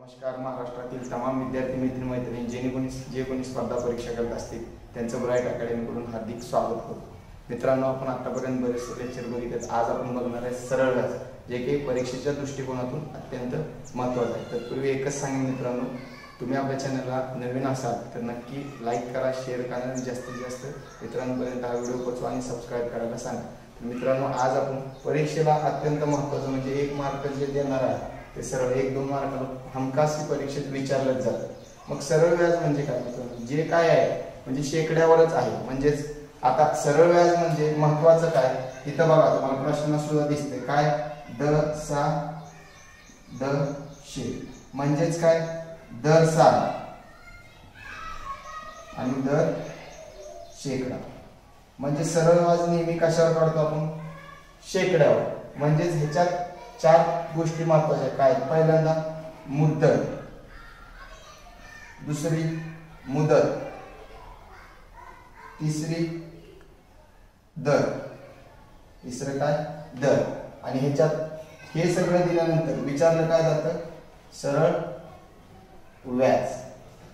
नमस्कार. महाराष्ट्रातील तमाम विद्यार्थी मित्र मैत्रिणी जे कोणी स्पर्धा परीक्षा करत असतील त्यांचं ब्राईट अकॅडमीकडून हार्दिक स्वागत करतो. मित्रांनो, आपण आतापर्यंत बरेचसे लेक्चर बघितले. आज आपण बघणार आहे सरळ व्याज, जे काही परीक्षेच्या दृष्टिकोनातून अत्यंत महत्त्वाचं आहे. तत्पूर्वी एकच सांगेन मित्रांनो, तुम्ही आपल्या चॅनलला नवीन असाल तर नक्की लाईक करा, शेअर करा आणि जास्तीत जास्त मित्रांपर्यंत हा व्हिडिओ पोहोचवा आणि सबस्क्राईब करायला सांगा. मित्रांनो, आज आपण परीक्षेला अत्यंत महत्त्वाचं म्हणजे 1 मार्क जे देणार आहे ते सरळ 1-2 मार्काला हमखास परीक्षेत विचारलं जातं. मग सरळ व्याज म्हणजे काय मित्रांनो? जे काय आहे म्हणजे शेकड्यावरच आहे. म्हणजेच आता सरळ व्याज म्हणजे महत्त्वाचं काय, इथं बघा तुम्हाला प्रश्न सुद्धा दिसते काय, दर शे म्हणजेच काय, दर साल आणि दर शेकडा. म्हणजे सरळ व्याज नेहमी कशावर काढतो आपण? शेकड्यावर. म्हणजेच ह्याच्यात 4 गोष्टी महत्त्वाच्या काय, पहिल्यांदा मुद्दल, दुसरी मुदत, तिसरी दर, तिसरं काय दर. आणि ह्याच्यात हे सगळं दिल्यानंतर विचारलं काय जातं, सरळ व्याज.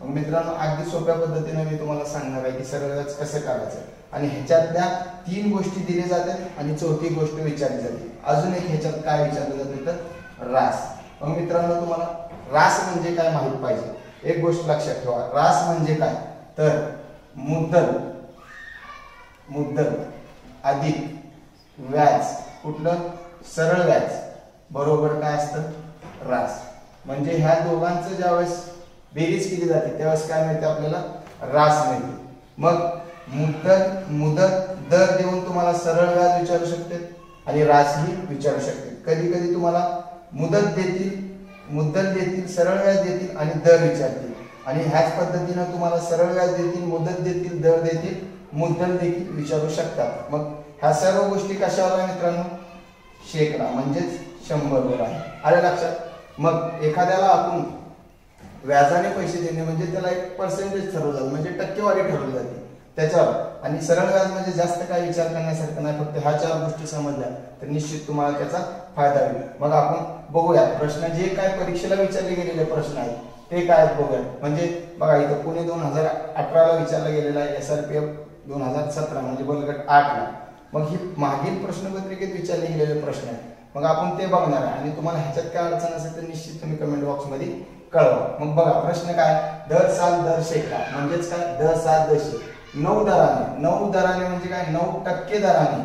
मग मित्रांनो, अगदी सोप्या पद्धतीने मी तुम्हाला सांगणार आहे की सरळ व्याज कसं काढायचं. आणि ह्याच्यातल्या 3 गोष्टी दिल्या जातात आणि चौथी गोष्ट विचारली जाते. अजून एक ह्याच्यात काय विचारलं जातं तर रास. मग मित्रांनो, तुम्हाला रास म्हणजे काय माहित पाहिजे. एक गोष्ट लक्षात ठेवा, रास म्हणजे काय तर मुद्दल अधिक व्याज, कुठलं सरळ व्याज बरोबर काय असतं, रास. म्हणजे ह्या दोघांचं ज्यावेळेस बेरीज केली जाते त्यावेळेस काय मिळते आपल्याला, रास मिळते. मग मुदत दर देऊन तुम्हाला सरळ व्याज विचारू शकते आणि रासही विचारू शकते. कधी कधी तुम्हाला मुदत देतील, सरळ व्याज देतील आणि दर विचारतील. आणि ह्याच पद्धतीने तुम्हाला सरळ व्याज देतील, मुदत देतील, दर देतील, मुद्दल देखील विचारू शकतात. मग ह्या सर्व गोष्टी कशावर आहे मित्रांनो, शेकडा म्हणजेच 100 वर आहे. आले लक्षात. मग एखाद्याला आपण व्याजाने पैसे देणे म्हणजे त्याला एक पर्सेंटेज ठरवलं जातं, म्हणजे टक्केवारी ठरवली जाते त्याच्यावर. आणि सरळ व्याज म्हणजे जास्त काय विचार करण्यासारखं नाही. फक्त ह्या 4 गोष्टी समजल्या तर निश्चित तुम्हाला त्याचा फायदा होईल. मग आपण बघूया प्रश्न, जे काय परीक्षेला विचारले गेलेले प्रश्न आहेत ते काय बघूया. म्हणजे बघा, इथं पुणे 2018ला विचारला गेलेला आहे, SRPF 2017 म्हणजे बलगट 8ला. मग ही मागील प्रश्नपत्रिकेत विचारले गेलेले प्रश्न आहेत. मग आपण ते बघणार आहे आणि तुम्हाला ह्याच्यात काय अडचण असेल तर निश्चित तुम्ही कमेंट बॉक्स मध्ये कळवा. मग बघा प्रश्न काय, दर साल दर शेकडा म्हणजेच काय, दर साल दर शेकडा. 9 दराने म्हणजे काय, 9% दराने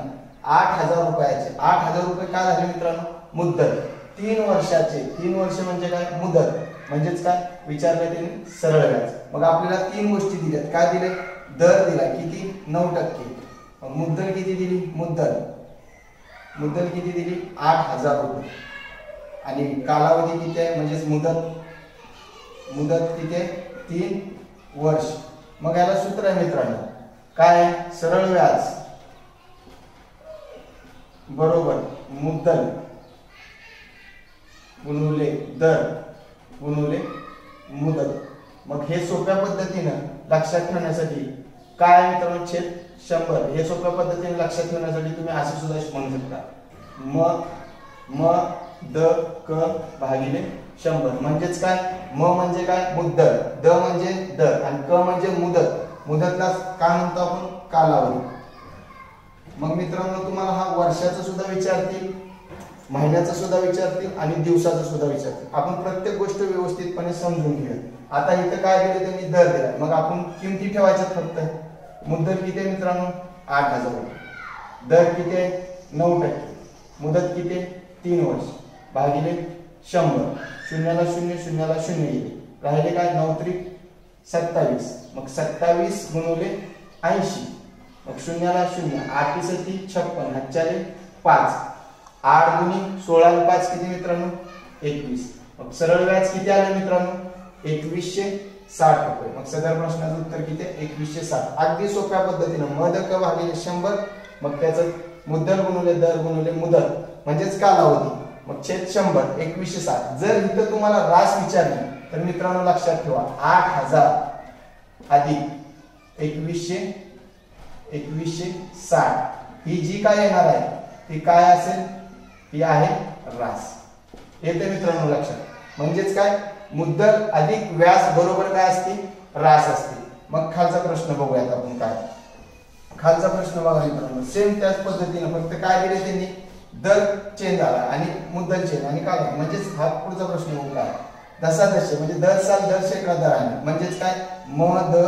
8,000 रुपयाचे. 8,000 रुपये काय झाले मित्रांनो, मुद्दल. 3 वर्षाचे, 3 वर्ष म्हणजे काय, मुदत. म्हणजेच काय विचारलं त्यांनी, सरळ व्याज. मग आपल्याला 3 गोष्टी दिल्यात. काय दिले, दर दिला किती, 9%. मग मुद्दल किती दिली, मुद्दल किती दिली, 8,000 रुपये. आणि कालावधी किती आहे म्हणजेच मुदत किती आहे, 3 वर्ष. मग याला सूत्र आहे मित्रांनो, काय, सरळ व्याज बरोबर मुद्दल गुणिले दर गुणिले मुदत. मग हे सोप्या पद्धतीनं लक्षात ठेवण्यासाठी काय मित्रांनो, छेद 100. हे सोप्या पद्धतीने लक्षात ठेवण्यासाठी तुम्ही असे सुद्धा म्हणू शकता, म द क भागिले 100. म्हणजेच काय, म म्हणजे काय, मुद्दल, द म्हणजे दर आणि क म्हणजे मुदत. मुदतला काय म्हणतो आपण, कालावधी. मग मित्रांनो, तुम्हाला हा वर्षाचं सुद्धा विचारतील, महिन्याचं सुद्धा विचारतील आणि दिवसाचं सुद्धा विचारतील. आपण प्रत्येक गोष्ट व्यवस्थितपणे समजून घेऊया. आता इथं काय दिले त्यांनी, दर दिला. मग आपण किमती ठेवायच्यात फक्त. मुद्दल किती आहे मित्रांनो, 8,000 रुपये. दर किती आहे, 9%. मुदत किती आहे, 3 वर्ष भागिले 100. शून्याला 0, शून्याला 0 येईल. राहिले काय, 9 त्रिक 27. मग 27 गुणिले 80. मग शून्याला 0, 8 × 56, 4 5. 8 गुणिले 16 आणि 5 किती मित्रांनो, 21. मग सरळ व्याज किती आले मित्रांनो, 2160 रुपये. मग सदर प्रश्नाचं उत्तर किती आहे, 2160. अगदी सोप्या पद्धतीनं मद क भागिले 100. मग त्याचं मुद्दल गुणिले दर गुणिले मुदत म्हणजेच कालावधी. मग छेद 100, 2160. जर इथं तुम्हाला रास विचारली तर मित्रांनो लक्षात ठेवा, 8,000 अधिक 2160 ही जी काय येणार आहे ती काय असेल, ती आहे रास. येते मित्रांनो लक्षात. म्हणजेच काय, मुद्दल अधिक व्याज बरोबर काय असते, रास असते. मग खालचा प्रश्न बघूयात आपण काय. खालचा प्रश्न बघा मित्रांनो, सेम त्याच पद्धतीने फक्त काय दिले त्यांनी, दर चेंज झाला आणि मुद्दल चेंज आणि कालावधी. म्हणजेच हा पुढचा प्रश्न बघू काय, दशादशे म्हणजे दर साल दर शेकडा दराने. म्हणजेच काय, म द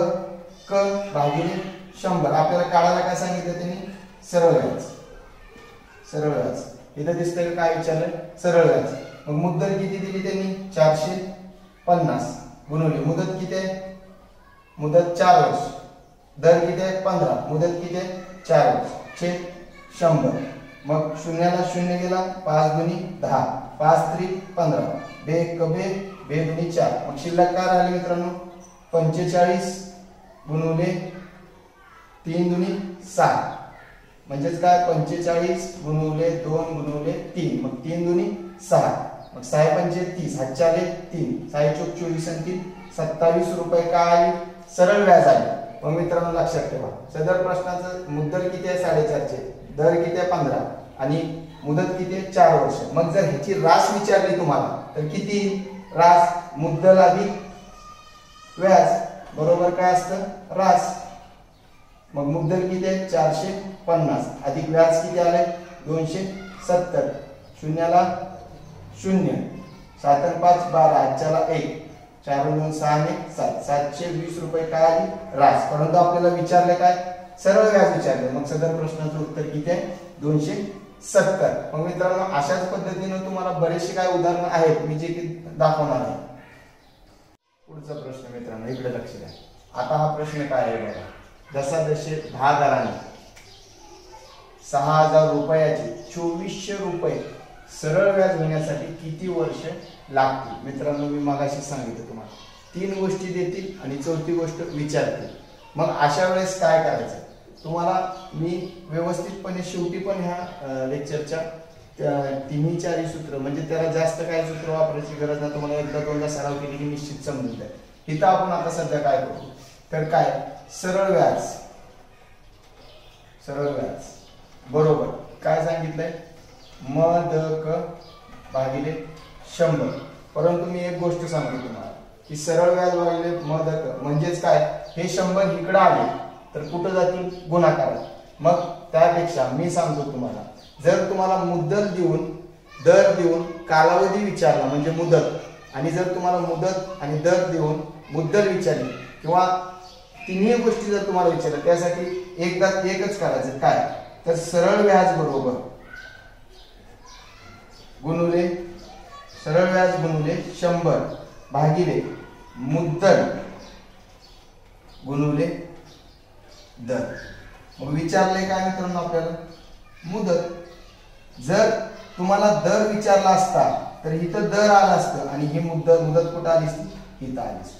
क भागिले 100. आपल्याला काढायला काय सांगितलं त्यांनी, सरळ व्याज. सरळ व्याज इथं दिसतंय काय विचारलं, सरळ व्याज. मग मुद्दल किती दिली त्यांनी, 450 गुणिले मुदत किती आहे, मुदत 4 वर्ष, दर किती आहे 15, मुदत किती आहे 4 वर्ष, छेद 100. मग शून्याला शून्य गेला, 5 दुनी 10, 5 त्रिक 15, बे एक बे, बे दुनी 4. मग शिल्लक काय राहिले मित्रांनो, 45 गुणिले 3 दुनी 6. म्हणजेच काय, 45 गुणिले 2 गुणिले 3, मग 3 दुनी 6. मग 6 पंचे 30, हातचे आले 3, 6 चोक 24 आणि 3 27 रुपये काय आले, सरळ व्याज आले. मग मित्रांनो लक्षात ठेवा, सदर प्रश्नाचं मुद्दल किती आहे 4.5चे, दर किती आहे 15 आणि मुदत किती आहे 4 वर्ष. मग जर ह्याची रास विचारली तुम्हाला तर किती रास, मुद्दल अधिक व्याज बरोबर काय असतं, रास. मग मुद्दल किती आहे 450 अधिक व्याज किती आले 270, शून्याला शून्य, 7 आणि 5 12, हातच्याला 1, 4 आणि 2 6 आणि 7, 720 रुपये काय आली रास. परंतु आपल्याला विचारले काय, सरळ व्याज विचारले. मग सदर प्रश्नाचं उत्तर किती आहे 270. मग मित्रांनो अशाच पद्धतीने तुम्हाला बरेचसे काय उदाहरणं आहेत मी जे की दाखवणार आहे. पुढचा प्रश्न मित्रांनो इकडे लक्ष द्या. आता हा प्रश्न काय आहे बघा, दशादशे 10 दराने 6000 रुपयाचे 2400 रुपये सरळ व्याज होण्यासाठी किती वर्ष लागतील. मित्रांनो मी मागाशी सांगितलं तुम्हाला 3 गोष्टी देतील आणि चौथी गोष्ट विचारतील. मग अशा वेळेस काय करायचं, तुम्हाला मी व्यवस्थितपणे शेवटी पण ह्या लेक्चरच्या तिन्ही चारही सूत्र म्हणजे त्याला जास्त काय सूत्र वापरायची गरज नाही, तुम्हाला एकदा दोनदा सराव केली की निश्चित समजून जाईल. इथं आपण आता सध्या काय करू तर काय, सरळ व्याज, सरळ व्याज बरोबर काय सांगितलंय, म द क भागिले 100. परंतु मी एक गोष्ट सांगतो तुम्हाला की सरळ व्याज भागिले म द क म्हणजेच काय, हे 100 इकडे आले तर कुठं जातील, गुणाकारात. मग त्यापेक्षा मी सांगतो तुम्हाला, जर तुम्हाला मुद्दल देऊन दर देऊन कालावधी विचारला म्हणजे मुदत, आणि जर तुम्हाला मुदत आणि दर देऊन मुद्दल विचारली किंवा तिन्ही गोष्टी जर तुम्हाला विचारल्या, त्यासाठी एकदा एकच करायचं काय, तर सरळ व्याज बरोबर गुणिले सरळ व्याज गुणिले 100 भागिले मुद्दल गुणिले दर. मग विचारले काय मित्रांनो आपल्याला, मुदत. जर तुम्हाला दर विचारला असता तर इथं दर आला असतं आणि ही मुदत कुठं आली असती, इथं आली असती.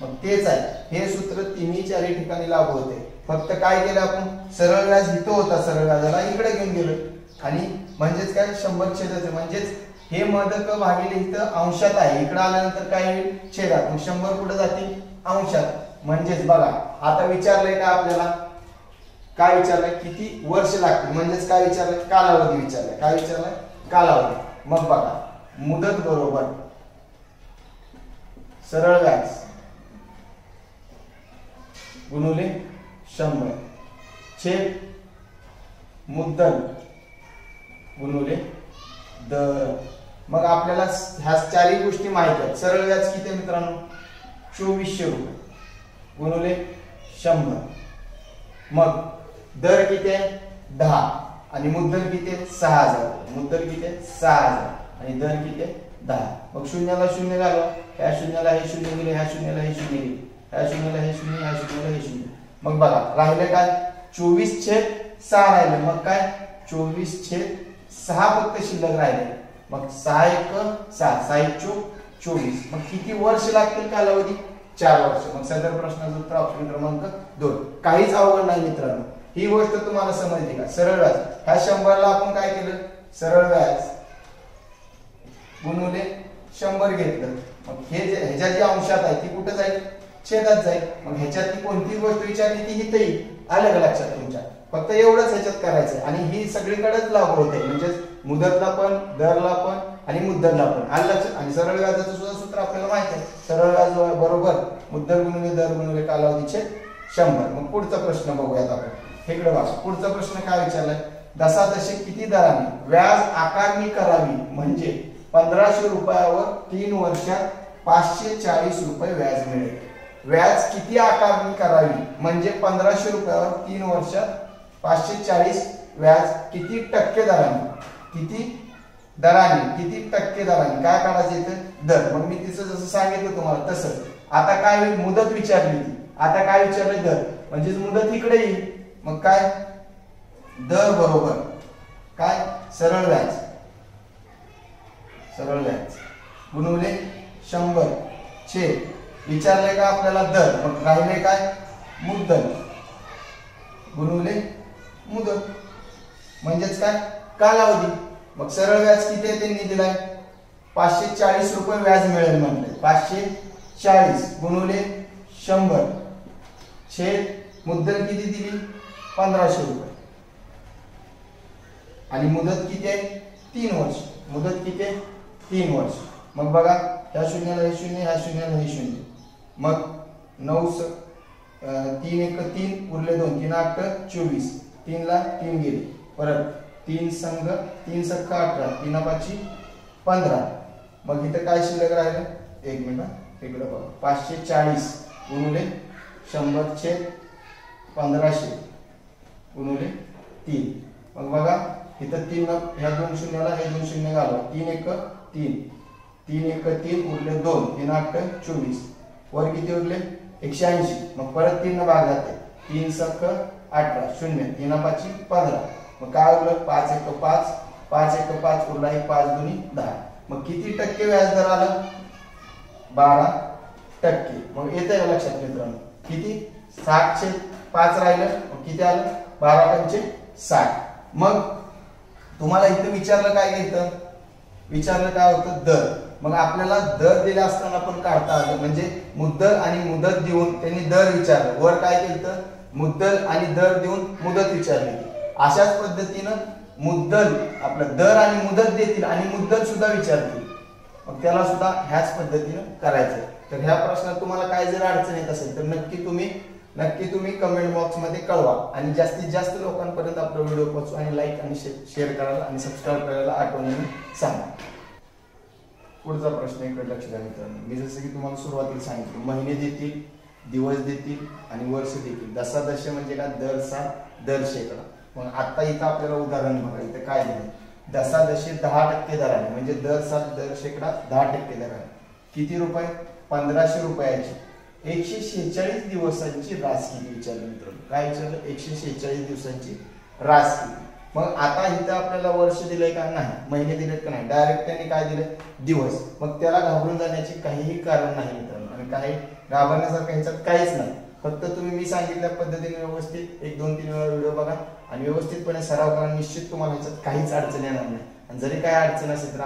मग तेच आहे, हे सूत्र तिन्ही चारही ठिकाणी लागू होते. फक्त काय केलं आपण, सरळ व्याज इथं होता, सरळ व्याजाला इकडे घेऊन गेलो आणि म्हणजेच काय 100 छेदाचे, म्हणजेच हे मदक भागिले इथं अंशात आहे, इकडे आल्यानंतर काय होईल छेदात, मग 100 कुठे जातील अंशात. म्हणजेच बघा आता विचारलंय का आपल्याला, काय विचारलंय किती वर्ष लागतील, म्हणजेच काय विचारलंय कालावधी विचारलाय, काय विचारलाय कालावधी. मग बघा मुदत बरोबर सरळ व्याज गुणिले 100 छेद मुद्दल गुणिले दर. मग आपल्याला ह्या चारही गोष्टी माहित आहेत. सरळ व्याज किती आहे मित्रांनो 2400 रुपये गुणिले 100. मग दर किती आहे 10 आणि मुद्दल किती आहे 6000. मुद्दल किती आहे 6000 आणि दर किती आहे 10. मग शून्याला शून्य घालवा, ह्या शून्याला हे शून्य गेले, ह्या शून्याला हे शून्य गेले, ह्या शून्याला हे शून्य, ह्या शून्याला हे शून्य. मग बघा राहिले काय 24/6 राहिले. मग काय 24/6 फक्त शिल्लक राहिले. मग 6 1 6, 6 1 24. मग किती वर्ष लागतील कालावधी 4 वर्ष. मग सदर प्रश्नाचं उत्तर ऑप्शन क्रमांक 2. काहीच अवघड नाही मित्रांनो, ही गोष्ट तुम्हाला समजली का. सरळ व्याज ह्या 100ला आपण काय केलं, सरळ व्याज गुणिले 100 घेतलं. मग हे जे ह्याच्या जी अंशात आहे ती कुठे जाईल छेदात जाईल. मग ह्याच्यातली कोणती गोष्ट विचारली ती इथे येईल. आलं का लक्षात तुमच्या. फक्त एवढंच ह्याच्यात करायचं आणि ही सगळीकडेच लागू होते. म्हणजे मुदतला पण दरला पण आणि मुद्दलला पण. आलं लक्षात. आणि सरळ व्याजाचं सुद्धा सूत्र आपल्याला माहिती आहे. सरळ व्याज बरोबर मुद्दल गुणिले दर गुणिले कालावधीचे 100. मग पुढचा प्रश्न बघूयात आपण. इकडे बघा, पुढचा प्रश्न काय विचारलाय, दशादशे किती दराने व्याज आकारणी करावी म्हणजे 1500 रुपयावर 3 वर्षात 540 रुपये व्याज मिळेल. व्याज किती आकारणी करावी म्हणजे 1500 रुपयावर 3 वर्षात 540 व्याज किती टक्के दराने, किती दराने, किती टक्के दराने काय काढायचं इथं दर. मग मी तिचं जसं सांगितलं तुम्हाला तसं. आता काय होईल, मुदत विचारली ती, आता काय विचारले दर, म्हणजे मुदत इकडे येईल. मग काय दर बरोबर काय सरळ व्याज, सरळ व्याज गुणिले 100 छेद विचारले का आपल्याला दर, मग राहिले काय मुद्दल गुणिले मुदत म्हणजेच काय कालावधी. मग सरळ व्याज किती आहे त्यांनी दिलाय 540 रुपये व्याज मिळेल म्हटले. 540 गुणिले 100 छेद मुद्दल किती दिली 1500 रुपये आणि मुदत किती आहे 3 वर्ष. मुदत किती आहे 3 वर्ष. मग बघा ह्या शून्याला हे शून्य, ह्या शून्याला हे शून्य. मग 9 3 1 3 उरले 2, 3 8 24, 3 ला 3 गेले, परत 3 संघ 3 सख्ख 18, 3 5 15. मग इथं काय शिल्लक राहिलं, एक मिनिट इकडे बघा 540 गुणिले 100 छेद 1500 गुणिले 3. मग बघा इथं 3 ह्या 2 शून्याला हे 2 शून्य घालवा, 3 1 3, 3 1 3 उरले 2, 3 8 24, वर किती उरले 180. मग परत 3 न भाग जाते, 3 सख्ख 18 0, 3 5 15. मग काय उरलं 5 1 5, 5 1 5 उरला 1, 5 2 10. मग किती टक्के व्याज दर आलं 12%. मग येते का लक्षात मित्रांनो, किती 60/5 राहिलं, मग किती आलं 12 पंचे 60. मग तुम्हाला इथं विचारलं काय घेतं, विचारलं काय होतं दर. मग आपल्याला दर दिले असताना पण काढता आलं, म्हणजे मुद्दल आणि मुदत देऊन त्यांनी दर विचारलं. वर काय केलं मुद्दल आणि दर देऊन मुदत विचारली. अशाच पद्धतीनं मुद्दल आपलं दर आणि मुदत देतील आणि मुद्दल सुद्धा विचारतील, मग त्याला सुद्धा ह्याच पद्धतीनं करायचं. तर ह्या प्रश्नात तुम्हाला काय जर अडचण येत असेल तर नक्की तुम्ही कमेंट बॉक्स मध्ये कळवा आणि जास्तीत जास्त लोकांपर्यंत आपला व्हिडिओ पोहोचवा आणि लाईक आणि शेअर करायला आणि सबस्क्राईब करायला आठवणीने सांगा. पुढचा प्रश्न इकडे लक्ष द्या मित्रांनो. मी जसं की तुम्हाला सुरुवातीला सांगितलं, महिने देतील, दिवस देतील आणि वर्ष देतील. दशादश म्हणजे काय दर साल दर शेकडा. मग आता इथं आपल्याला उदाहरण बघा, इथं काय दिलं दशादशे 10% दराने, म्हणजे दर साल दर शेकडा 10% दराने. किती रुपये 1500 रुपयाची 146 दिवसांची रास किती विचारलं मित्रांनो. काय विचारलं 146 दिवसांची रास किती. मग आता इथं आपल्याला वर्ष दिलंय का नाही, महिने दिलेत का नाही, डायरेक्ट त्यांनी काय दिलंय दिवस. मग त्याला घाबरून जाण्याचे काहीही कारण नाही मित्रांनो आणि काही घाबरण्यासारखं ह्याच्यात काहीच नाही. फक्त तुम्ही मी सांगितल्या पद्धतीने व्यवस्थित 1 2 3 वेळा व्हिडिओ बघा आणि व्यवस्थितपणे सराव करा. निश्चित तुम्हाला ह्याच्यात काहीच अडचण येणार नाही. आणि जरी काय अडचण असेल तर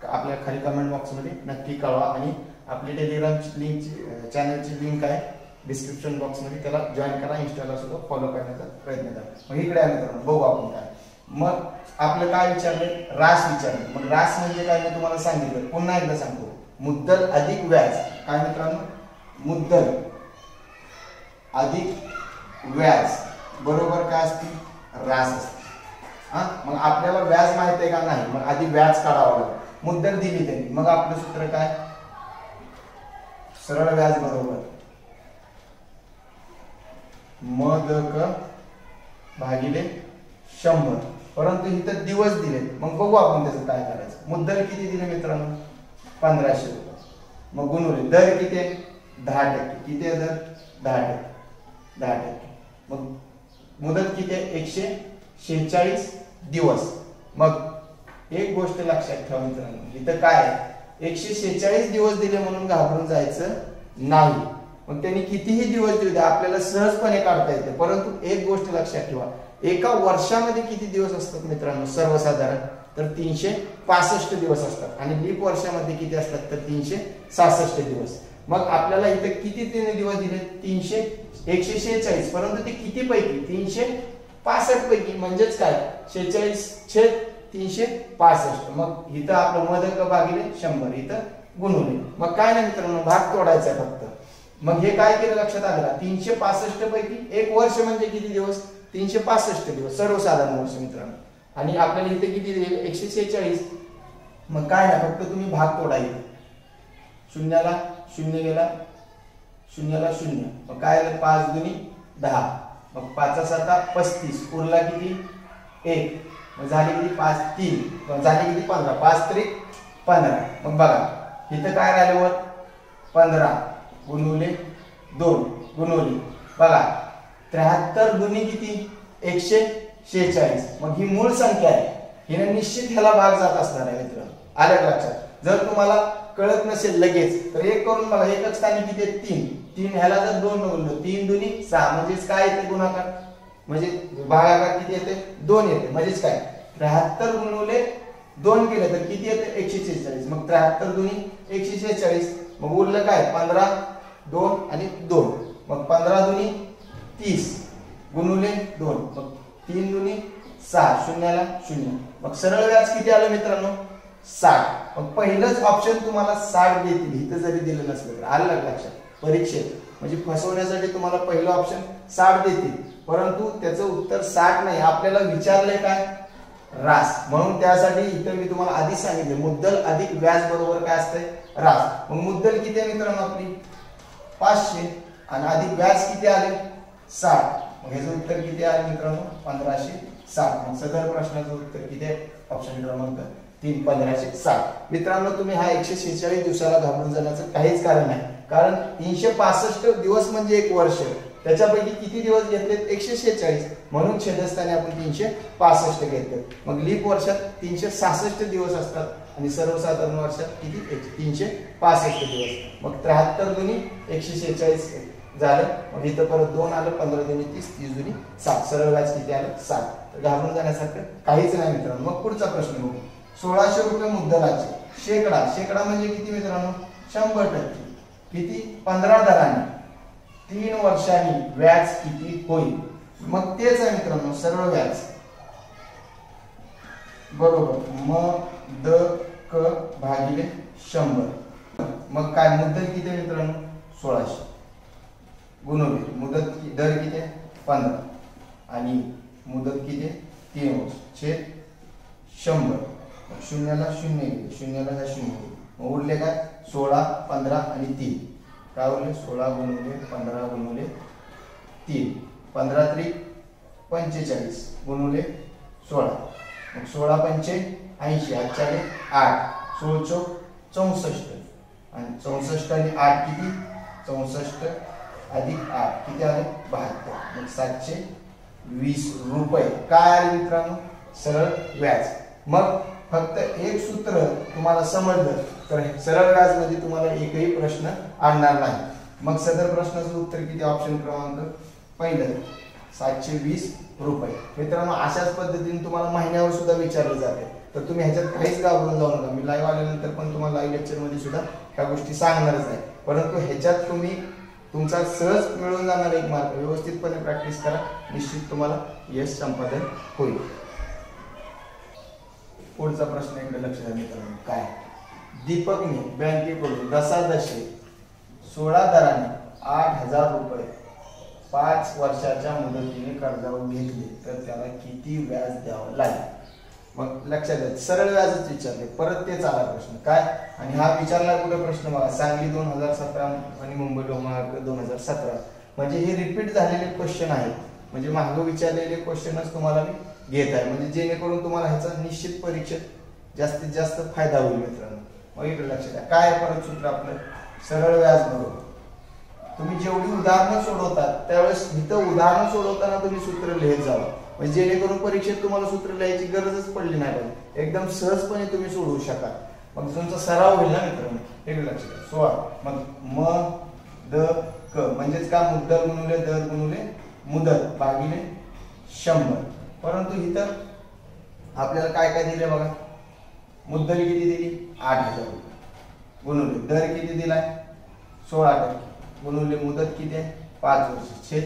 आपल्या खाली कमेंट बॉक्समध्ये नक्की कळवा आणि आपली टेलिग्रामची लिंकची चॅनलची लिंक आहे डिस्क्रिप्शन बॉक्समध्ये, त्याला जॉईन करा. इंस्टाला सुद्धा फॉलो करण्याचा प्रयत्न करा. मग इकडे आहे मित्रांनो, बघू आपण काय. मग आपलं काय विचारले रास विचारले. मग रास म्हणजे काय मी तुम्हाला सांगितलं, पुन्हा एकदा सांगतो. मुद्दल अधिक व्याज. काय मित्रांनो मुद्दल अधिक व्याज बरोबर काय असते रास असते. मग आपल्याला व्याज माहित आहे का नाही, मग आधी व्याज काढावं लागेल. मुद्दल दिली त्यांनी, मग आपलं सूत्र काय सरळ व्याज बरोबर मदक भागिले 100. परंतु इथं दिवस दिले, मग बघू आपण त्याचं काय करायचं. मुद्दल किती दिले मित्रांनो 1500 रुपये. मग गुणुले दर किती आहे 10%. किती आहे दर 10%. मग मुदत किती आहे 146 दिवस. मग एक गोष्ट लक्षात ठेवा मित्रांनो, इथं काय आहे 146 दिवस दिले म्हणून घाबरून जायचं नाही. मग त्यांनी कितीही दिवस दिले आपल्याला सहजपणे काढता येते. परंतु एक गोष्ट लक्षात ठेवा, एका वर्षामध्ये किती दिवस असतात मित्रांनो सर्वसाधारण तर 365 दिवस असतात आणि लीप वर्षामध्ये किती असतात तर 366 दिवस. मग आपल्याला इथे किती दिवस दिले 146, परंतु ते किती पैकी 365 पैकी, म्हणजेच काय 46 छेद 365. मग इथं आपलं मदक भागिले 100 इथं गुणुले. मग काय नाही मित्रांनो, भाग तोडायचा आहे फक्त. मग हे काय केलं लक्षात आलं, 365 पैकी एक वर्ष म्हणजे किती दिवस, 365 दिवस सर्वसाधारण वर्ष मित्रांनो. आणि आपल्याला इथे किती दिले 146. मग काय नाही फक्त तुम्ही भाग तोडायचे. शून्याला शून्य गेला, शून्याला शून्य, मग काय आलं 5 दुनी 10, मग 5 7 35, उरला किती 1, मग झाले किती 5 3, मग झाले किती 15, 5 3 15. मग बघा इथं काय राहिलं वर 15 गुणुले 2 गुणुले बघा 73 दुनी किती 146. मग ही मूळ संख्या आहे, हिने निश्चित ह्याला भाग जात असणार आहे मित्रांनो. आलं लक्षात. जर तुम्हाला कळत नसेल लगेच तर एक करून बघा, एकच स्थानी किती आहे 3, 3 ह्याला जर 2 बोललो 3 दुनी 6, म्हणजेच काय येते गुणाकार, म्हणजे भागाकार किती येते 2 येते. म्हणजेच काय 73 गुणुले 2 केले तर किती येते 146. मग 73 दुनी 146, मग उरलं काय 15 2 आणि 2, मग 15 दुनी 30 गुणुले 2, मग 3 दुनी 6, शून्याला शून्य. मग सरळ व्याज किती आलं मित्रांनो 60. मग पहिलंच ऑप्शन तुम्हाला 60 देतील, इथं जरी दिलं नसलं तर. आलं लक्षात. परीक्षेत म्हणजे फसवण्यासाठी तुम्हाला पहिलं ऑप्शन 60 देतील, परंतु त्याचं उत्तर 60 नाही. आपल्याला विचारलंय काय रास, म्हणून त्यासाठी इथं मी तुम्हाला आधी सांगितले मुद्दल अधिक व्याज बरोबर काय असतंय रास. मग मुद्दल किती आहे मित्रांनो आपली 500 आणि अधिक व्याज किती आले 60. मग ह्याचं उत्तर किती आले मित्रांनो 1560. मग सदर प्रश्नाचं उत्तर किती आहे ऑप्शन क्रमांक 3 1560. मित्रांनो तुम्ही हा 146 दिवसाला घाबरून जाण्याचं काहीच कारण नाही, कारण 365 दिवस म्हणजे एक वर्ष, त्याच्यापैकी किती दिवस घेतलेत 146, म्हणून छेदस्थानी आपण 365 घेतले. मग लीप वर्षात 366 दिवस असतात आणि सर्वसाधारण वर्षात किती 365 दिवस. मग 73 दुनी 146 झालं, मग इथं परत 2 आलं, 15 दुनी 30, 30 दुनी 60, सरळ व्याज किती आलं 60. तर घाबरून जाण्यासारखं काहीच नाही मित्रांनो. मग पुढचा प्रश्न बघू. 1600 रुपये मुद्दलाचे शेकडा, शेकडा म्हणजे किती मित्रांनो 100%, किती 15 दराने 3 वर्षांनी व्याज किती होईल. मग तेच आहे मित्रांनो सरळ व्याज बरोबर मदक भागिले 100. मग काय मुद्दल किती आहे मित्रांनो 1600 गुणुले मुदत दर किती आहे 15 आणि मुदत किती आहे 3 वर्ष छेद 100. शून्याला शून्य गेले, शून्याला ह्या शून्य गेले, मग उरले काय 16 15 आणि 3, काय उरले 16 गुणुले 15 गुणुले 3, 15 3 45 गुणुले 16, मग 16 पंचे 80, आजच्याले 8, 16 चौक 64 आणि 64 आणि 8 किती 64 अधिक 8 किती आले 72. मग 720 रुपये काय आले मित्रांनो सरळ व्याज. मग फक्त एक सूत्र तुम्हाला समजलं तर सरळ व्याज मध्ये तुम्हाला एकही प्रश्न आणणार नाही. मग सदर प्रश्नाचं उत्तर किती ऑप्शन क्रमांक पहिलं 720 रुपये. मित्रांनो अशाच पद्धतीने तुम्हाला महिन्यावर सुद्धा विचारले जाते, तर तुम्ही ह्याच्यात काहीच घाबरून जाऊ नका. मी लाईव्ह आल्यानंतर पण तुम्हाला लाईव्ह लेक्चर मध्ये सुद्धा ह्या गोष्टी सांगणारच आहे, परंतु ह्याच्यात तुम्ही तुमचा सहज मिळून जाणार एक मार्क व्यवस्थितपणे प्रॅक्टिस करा, निश्चित तुम्हाला यश संपादन होईल. पुढचा प्रश्न इकडे लक्ष द्या मित्रांनो. काय दीपकने बँकेकडून दशादशे 16 दराने 8000 रुपये 5 वर्षाच्या मुदतीने कर्जावर घेतले तर त्याला किती व्याज द्यावं लागेल. मग लक्षात द्या सरळ व्याजच विचारले, परत तेच आला प्रश्न काय. आणि हा विचारला कुठे प्रश्न बघा सांगली 2017 आणि मुंबई लोकमार्ग 2017, म्हणजे हे रिपीट झालेले क्वेश्चन आहेत, म्हणजे मागे विचारलेले क्वेश्चनच तुम्हाला मी घेत आहे, म्हणजे जेणेकरून तुम्हाला ह्याचा निश्चित परीक्षेत जास्तीत जास्त फायदा होईल मित्रांनो. मग इकडे लक्षात द्या काय परत सूत्र आपलं सरळ व्याज बरोबर तुम्ही जेवढी उदाहरणं सोडवतात त्यावेळेस इथं उदाहरण सोडवताना तुम्ही सूत्र लिहित जावा, म्हणजे जेणेकरून परीक्षेत तुम्हाला सूत्र लिहायची गरजच पडली नाही पाहिजे, एकदम सहजपणे तुम्ही सोडवू शकाल. मग तुमचा सराव होईल ना मित्रांनो. इकडे लक्षात द्या 16 मग म द क म्हणजेच का मुद्दल गुणुले दर गुणुले मुदत भागिले 100. परंतु इथं आपल्याला काय काय दिले बघा. मुद्दल किती दिली 8000 रुपये गुणुले दर किती दिलाय 16% गुणुले मुदत किती आहे 5 वर्ष छेद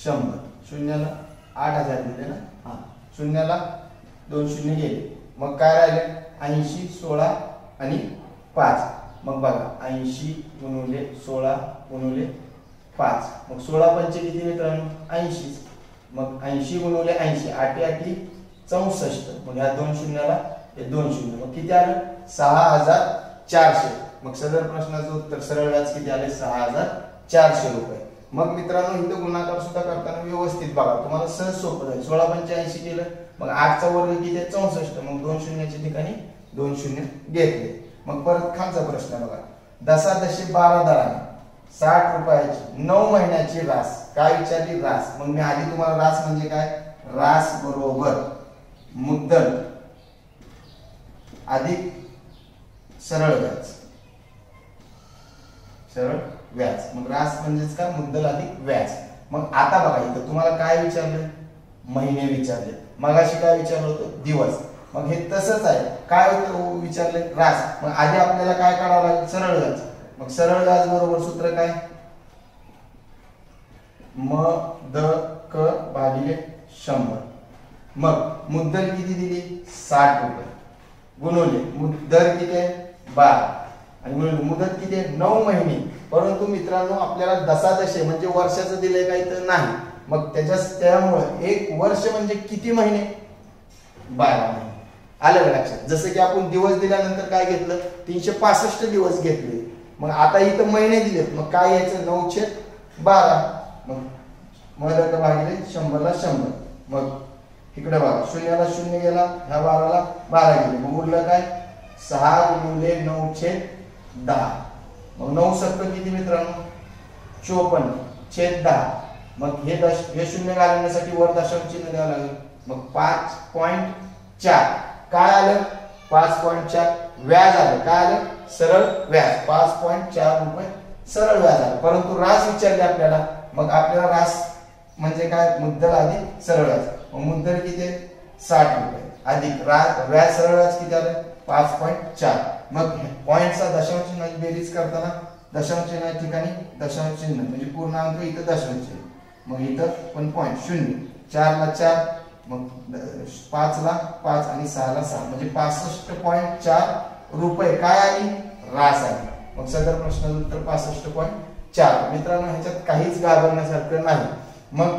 100. शून्याला 8000 दिले ना, हा शून्याला 2 शून्य गेले, मग काय राहिले 80, 16 आणि 5. मग बघा 80 गुणिले 16 गुणिले 5. मग 16 पंचे किती मित्रांनो 80. मग 80 गुणिले 80 8 8 64. मग या 2 शून्याला हे 2 शून्य. मग किती आलं 6400. मग सदर प्रश्नाचं उत्तर सरळ व्याज किती आले 6400 रुपये. मग मित्रांनो इथं गुणाकार सुद्धा करताना व्यवस्थित बघा, तुम्हाला सहज सोपं जाईल. 16 पंचे 80 केलं, मग 8 चा वर्ग किती आहे 64. मग 2 शून्याच्या ठिकाणी 2 शून्य घेतले. मग परत खालचा प्रश्न बघा, दशादशे 12 दराने 60 रुपयाची 9 महिन्याची रास. काय विचारली रास. मग मी आधी तुम्हाला रास म्हणजे काय, रास बरोबर मुद्दल अधिक सरळ व्याज. सरळ व्याज. मग रास म्हणजेच काय, मुद्दल अधिक व्याज. मग आता बघा इथं तुम्हाला काय विचारलं, महिने विचारले. मगाशी काय विचारलं होतं, दिवस. मग हे तसंच आहे, काय होतं विचारले रास. मग आधी आपल्याला काय काढावं लागेल, सरळ व्याज. मग सरळ व्याज बरोबर सूत्र काय, म द क भागिले 100. मग मुद्दल किती दिली 60 रुपये गुणवले दर किती आहे 12 आणि गुणवले मुदत किती आहे 9 महिने. परंतु मित्रांनो आपल्याला दशादशे म्हणजे वर्षाचं दिलंय काही तर नाही. मग त्यामुळे एक वर्ष म्हणजे किती महिने 12 महिने. आलं का लक्षात. जसं की आपण दिवस दिल्यानंतर काय घेतलं 365 दिवस घेतले. मग आता इथं महिने दिलेत, मग काय यायचं 9/12. मग मदत भागिले 100 ला 100. मग इकडे बघा शून्याला शून्य गेला, ह्या 12ला 12 गेले. मग उरलं काय 6 गुणिले 9/10. मग 9 सक्क किती मित्रांनो 54/10. मग हे शून्य घालण्यासाठी वर दशांश चिन्ह द्यावं लागेल. मग 5.4 काय आलं 5.4 व्याज आलं. काय आलं सरळ व्याज 5.4 रुपये सरळ व्याज आलं. परंतु रास विचारले आपल्याला. मग आपल्याला रास म्हणजे काय मुद्दल अधिक सरळ व्याज. मग मुद्दल किती आहे 60 रुपये अधिक व्याज सरळ व्याज किती आलं 5.4. मग पॉइंटचा दशांश चिन्हाची बेरीज करताना दशांश चिन्हाच्या ठिकाणी दशांश चिन्ह म्हणजे पूर्णांक इथं दशांश चिन्ह. मग इथं पण पॉइंट 0 4 ला 4 मग 5 ला 5 आणि 6 ला 6 म्हणजे 65.4 रुपये काय आली रास आली. मग सदर प्रश्नाचं उत्तर 65.4. मित्रांनो ह्याच्यात काहीच घाबरण्यासारखं नाही. मग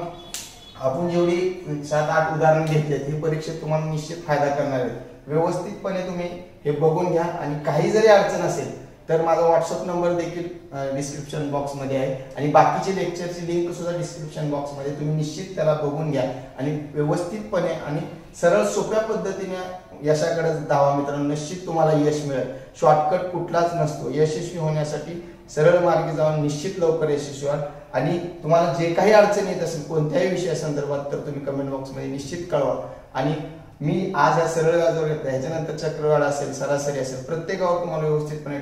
आपण जेवढी 7-8 उदाहरण घेतलेत ही परीक्षेत तुम्हाला निश्चित फायदा करणार आहे. व्यवस्थितपणे तुम्ही हे बघून घ्या आणि काही जरी अडचण असेल तर माझा व्हॉट्सअप नंबर देखील डिस्क्रिप्शन बॉक्स मध्ये आहे आणि बाकीचे लेक्चरची लिंक सुद्धा डिस्क्रिप्शन बॉक्स मध्ये. तुम्ही निश्चित त्याला बघून घ्या आणि व्यवस्थितपणे आणि सरळ सोप्या पद्धतीने यशाकडे धावा मित्रांनो. निश्चित तुम्हाला यश मिळेल. शॉर्टकट कुठलाच नसतो. यशस्वी होण्यासाठी सरळ मार्गी जाऊन निश्चित लवकर यशस्वी व्हाल. आणि तुम्हाला जे काही अडचण येत असेल कोणत्याही विषयासंदर्भात तर तुम्ही कमेंट बॉक्स मध्ये निश्चित कळवा. आणि मी आज या सरळ व्याजावर घेतला, ह्याच्यानंतर चक्रवाढ असेल सरासरी असेल प्रत्येकावर तुम्हाला व्यवस्थितपणे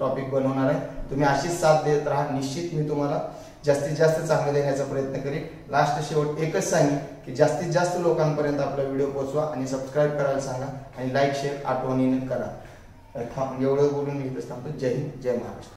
टॉपिक बनवणार आहे. तुम्ही अशीच साथ देत राहा. निश्चित मी तुम्हाला जास्तीत जास्त चांगलं देण्याचा प्रयत्न करेन. लास्ट शेवट एकच सांगेन की जास्तीत जास्त लोकांपर्यंत आपला व्हिडिओ पोहोचवा आणि सबस्क्राईब करायला सांगा आणि लाईक शेअर आठवणीने करा. एवढं बोलून मी इथंच थांबतो. जय हिंद जय महाराष्ट्र.